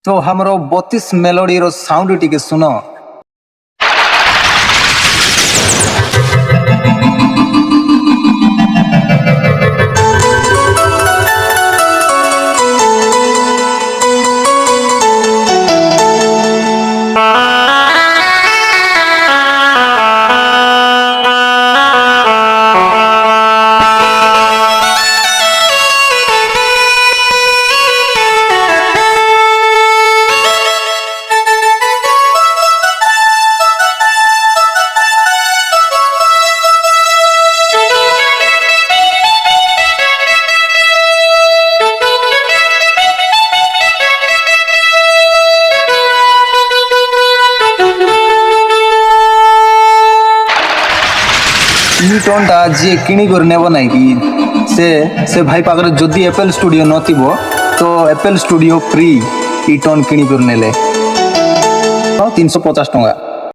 तो हमरो 32 मेलोडी रो साउंड टिके सुनो। टोनटा जी किणी कर नेब ना कि से भाई पाखरे जदि एप्पल स्टूडियो नथिबो तो एप्पल स्टूडियो फ्री ई टोन किणी कर नेले 350 टंका।